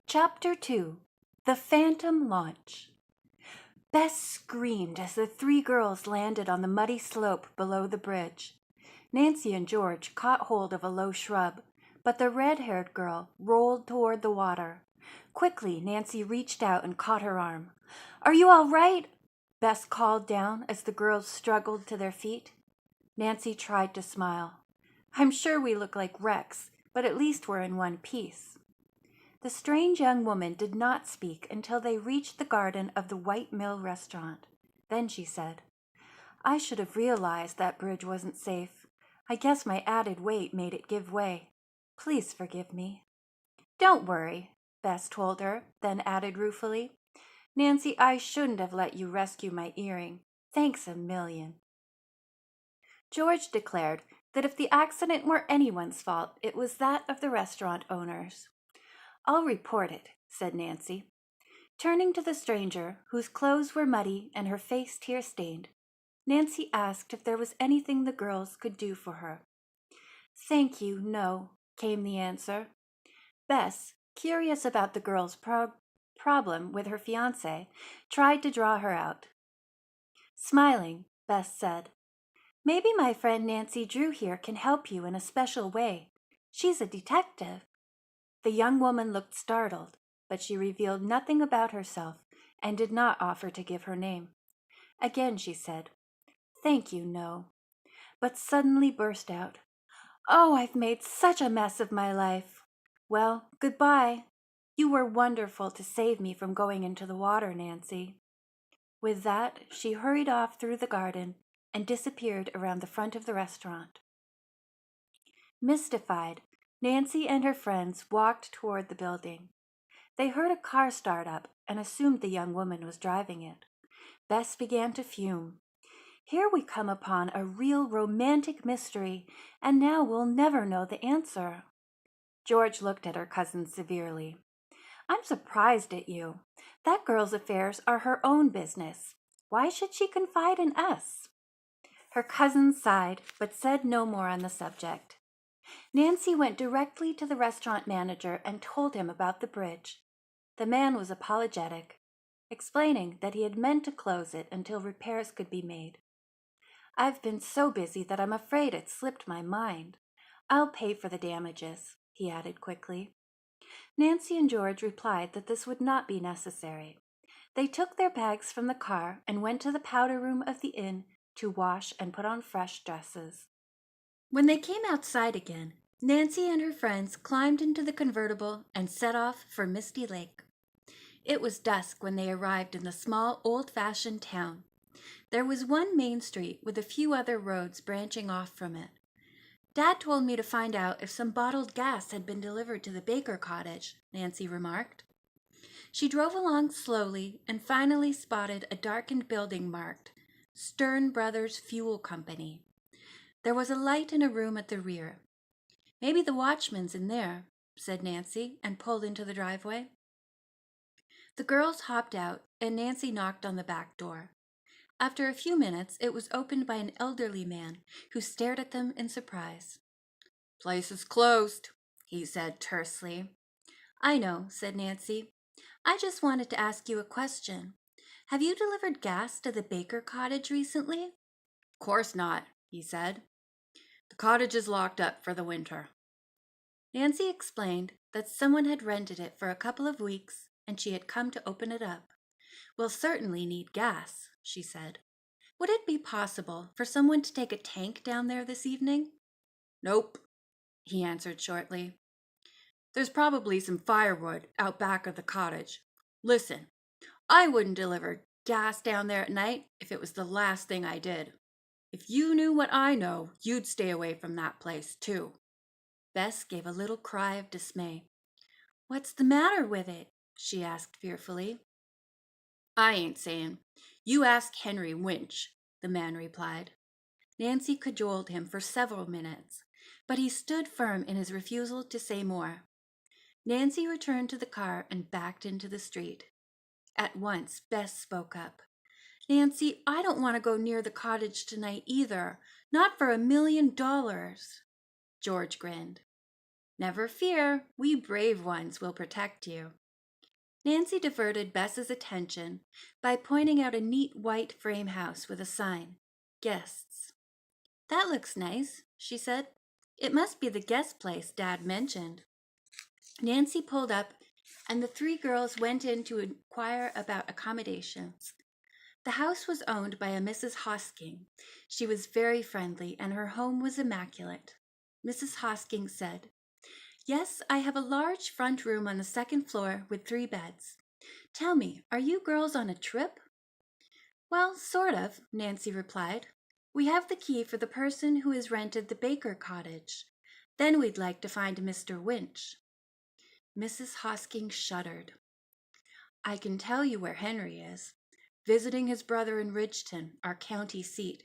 Chapter 2 The Phantom Launch. Bess screamed as the three girls landed on the muddy slope below the bridge. Nancy and George caught hold of a low shrub, but the red-haired girl rolled toward the water. Quickly, Nancy reached out and caught her arm. "Are you all right?" Bess called down as the girls struggled to their feet. Nancy tried to smile. "I'm sure we look like wrecks, but at least we're in one piece." The strange young woman did not speak until they reached the garden of the White Mill restaurant. Then she said, "I should have realized that bridge wasn't safe. I guess my added weight made it give way. Please forgive me." "Don't worry," Bess told her, then added ruefully, "Nancy, I shouldn't have let you rescue my earring. Thanks a million." George declared that if the accident were anyone's fault, it was that of the restaurant owners. "I'll report it," said Nancy. Turning to the stranger, whose clothes were muddy and her face tear-stained, Nancy asked if there was anything the girls could do for her. "Thank you, no," came the answer. Bess, curious about the girl's problem with her fiancé, tried to draw her out. Smiling, Bess said, "Maybe my friend Nancy Drew here can help you in a special way. She's a detective." The young woman looked startled, but she revealed nothing about herself and did not offer to give her name. Again she said, "Thank you, no," but suddenly burst out, "Oh, I've made such a mess of my life. Well, goodbye. You were wonderful to save me from going into the water, Nancy." With that, she hurried off through the garden and disappeared around the front of the restaurant. Mystified, Nancy and her friends walked toward the building. They heard a car start up and assumed the young woman was driving it. Bess began to fume. "Here we come upon a real romantic mystery, and now we'll never know the answer." George looked at her cousin severely. "I'm surprised at you. That girl's affairs are her own business. Why should she confide in us?" Her cousin sighed, but said no more on the subject. Nancy went directly to the restaurant manager and told him about the bridge. The man was apologetic, explaining that he had meant to close it until repairs could be made. "I've been so busy that I'm afraid it slipped my mind. I'll pay for the damages," he added quickly. Nancy and George replied that this would not be necessary. They took their bags from the car and went to the powder room of the inn to wash and put on fresh dresses. When they came outside again, Nancy and her friends climbed into the convertible and set off for Misty Lake. It was dusk when they arrived in the small, old-fashioned town. There was one main street with a few other roads branching off from it. "Dad told me to find out if some bottled gas had been delivered to the Baker cottage," Nancy remarked. She drove along slowly and finally spotted a darkened building marked Stern Brothers Fuel Company. There was a light in a room at the rear. "Maybe the watchman's in there," said Nancy, and pulled into the driveway. The girls hopped out, and Nancy knocked on the back door. After a few minutes, it was opened by an elderly man who stared at them in surprise. "Place is closed," he said tersely. "I know," said Nancy. "I just wanted to ask you a question. Have you delivered gas to the Baker cottage recently?" "Course not," he said. "The cottage is locked up for the winter." Nancy explained that someone had rented it for a couple of weeks and she had come to open it up. "We'll certainly need gas," she said. "Would it be possible for someone to take a tank down there this evening?" "Nope," he answered shortly. "There's probably some firewood out back of the cottage. Listen, I wouldn't deliver gas down there at night if it was the last thing I did. If you knew what I know, you'd stay away from that place, too." Bess gave a little cry of dismay. "What's the matter with it?" she asked fearfully. "I ain't saying. You ask Henry Winch," the man replied. Nancy cajoled him for several minutes, but he stood firm in his refusal to say more. Nancy returned to the car and backed into the street. At once, Bess spoke up. "Nancy, I don't want to go near the cottage tonight either. Not for $1,000,000. George grinned. "Never fear, we brave ones will protect you." Nancy diverted Bess's attention by pointing out a neat white frame house with a sign, Guests. "That looks nice," she said. "It must be the guest place Dad mentioned." Nancy pulled up, and the three girls went in to inquire about accommodations. The house was owned by a Mrs. Hosking. She was very friendly, and her home was immaculate. Mrs. Hosking said, "Yes, I have a large front room on the second floor with 3 beds. Tell me, are you girls on a trip?" "Well, sort of," Nancy replied. "We have the key for the person who has rented the Baker cottage. Then we'd like to find Mr. Winch." Mrs. Hosking shuddered. "I can tell you where Henry is, visiting his brother in Ridgeton, our county seat.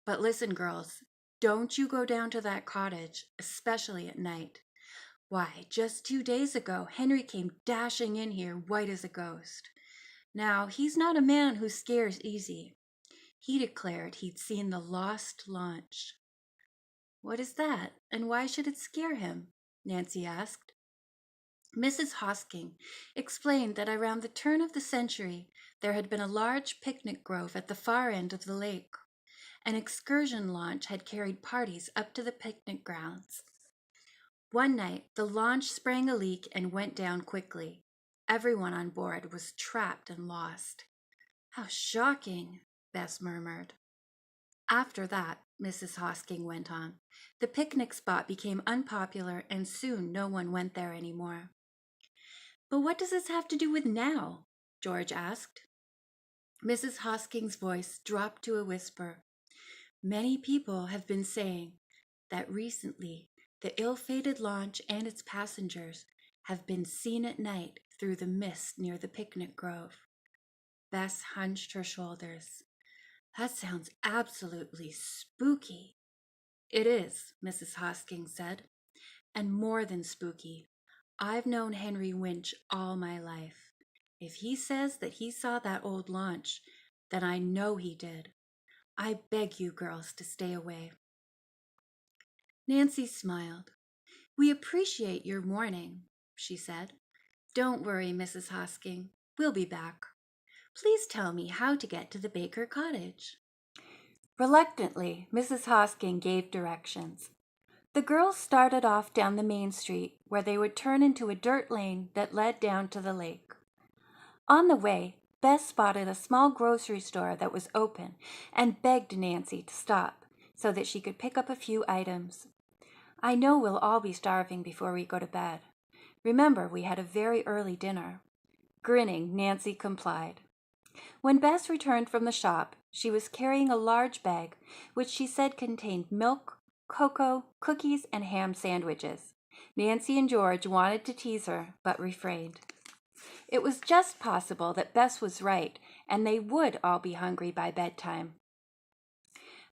But listen, girls, don't you go down to that cottage, especially at night. Why, just 2 days ago, Henry came dashing in here white as a ghost. Now, he's not a man who scares easy. He declared he'd seen the lost launch." "What is that, and why should it scare him?" Nancy asked. Mrs. Hosking explained that around the turn of the century there had been a large picnic grove at the far end of the lake. An excursion launch had carried parties up to the picnic grounds. One night, the launch sprang a leak and went down quickly. Everyone on board was trapped and lost. "How shocking," Bess murmured. "After that," Mrs. Hosking went on, "the picnic spot became unpopular and soon no one went there anymore." "But what does this have to do with now?" George asked. Mrs. Hosking's voice dropped to a whisper. "Many people have been saying that recently the ill-fated launch and its passengers have been seen at night through the mist near the picnic grove." Bess hunched her shoulders. "That sounds absolutely spooky." "It is," Mrs. Hosking said, "and more than spooky. I've known Henry Winch all my life. If he says that he saw that old launch, then I know he did. I beg you girls to stay away." Nancy smiled. "We appreciate your warning," she said. "Don't worry, Mrs. Hosking. We'll be back. Please tell me how to get to the Baker cottage." Reluctantly, Mrs. Hosking gave directions. The girls started off down the main street, where they would turn into a dirt lane that led down to the lake. On the way, Bess spotted a small grocery store that was open and begged Nancy to stop so that she could pick up a few items. "I know we'll all be starving before we go to bed. Remember, we had a very early dinner." Grinning, Nancy complied. When Bess returned from the shop, she was carrying a large bag, which she said contained milk, cocoa, cookies, and ham sandwiches. Nancy and George wanted to tease her, but refrained. It was just possible that Bess was right, and they would all be hungry by bedtime.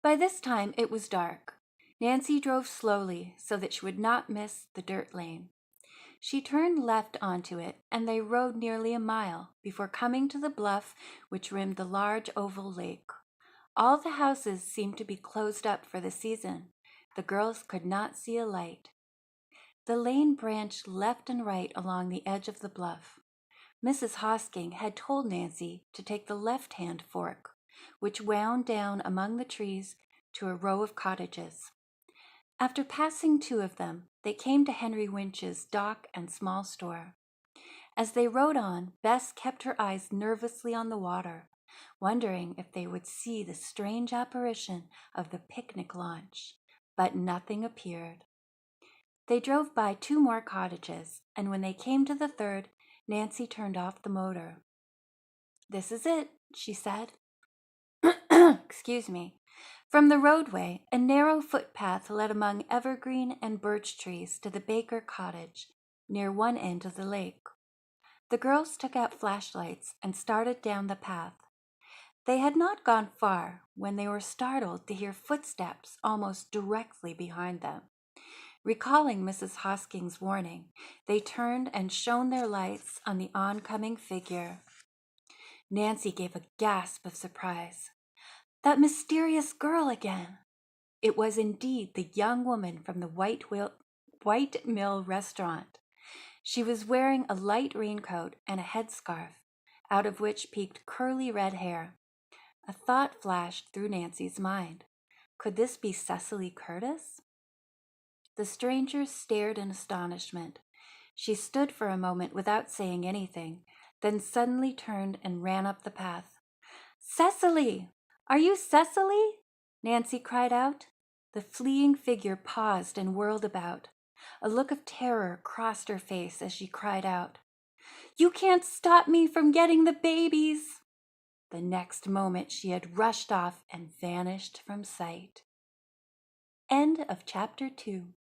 By this time, it was dark. Nancy drove slowly so that she would not miss the dirt lane. She turned left onto it, and they rode nearly a mile before coming to the bluff which rimmed the large oval lake. All the houses seemed to be closed up for the season. The girls could not see a light. The lane branched left and right along the edge of the bluff. Mrs. Hosking had told Nancy to take the left-hand fork, which wound down among the trees to a row of cottages. After passing 2 of them, they came to Henry Winch's dock and small store. As they rode on, Bess kept her eyes nervously on the water, wondering if they would see the strange apparition of the picnic launch, but nothing appeared. They drove by 2 more cottages, and when they came to the 3rd, Nancy turned off the motor. "This is it," she said. Excuse me. From the roadway, a narrow footpath led among evergreen and birch trees to the Baker cottage, near one end of the lake. The girls took out flashlights and started down the path. They had not gone far when they were startled to hear footsteps almost directly behind them. Recalling Mrs. Hosking's warning, they turned and shone their lights on the oncoming figure. Nancy gave a gasp of surprise. That mysterious girl again! It was indeed the young woman from the White Mill restaurant. She was wearing a light raincoat and a headscarf, out of which peeked curly red hair. A thought flashed through Nancy's mind. Could this be Cecily Curtis? The stranger stared in astonishment. She stood for a moment without saying anything, then suddenly turned and ran up the path. "Cecily! Are you Cecily?" Nancy cried out. The fleeing figure paused and whirled about. A look of terror crossed her face as she cried out, "You can't stop me from getting the babies!" The next moment she had rushed off and vanished from sight. End of chapter 2.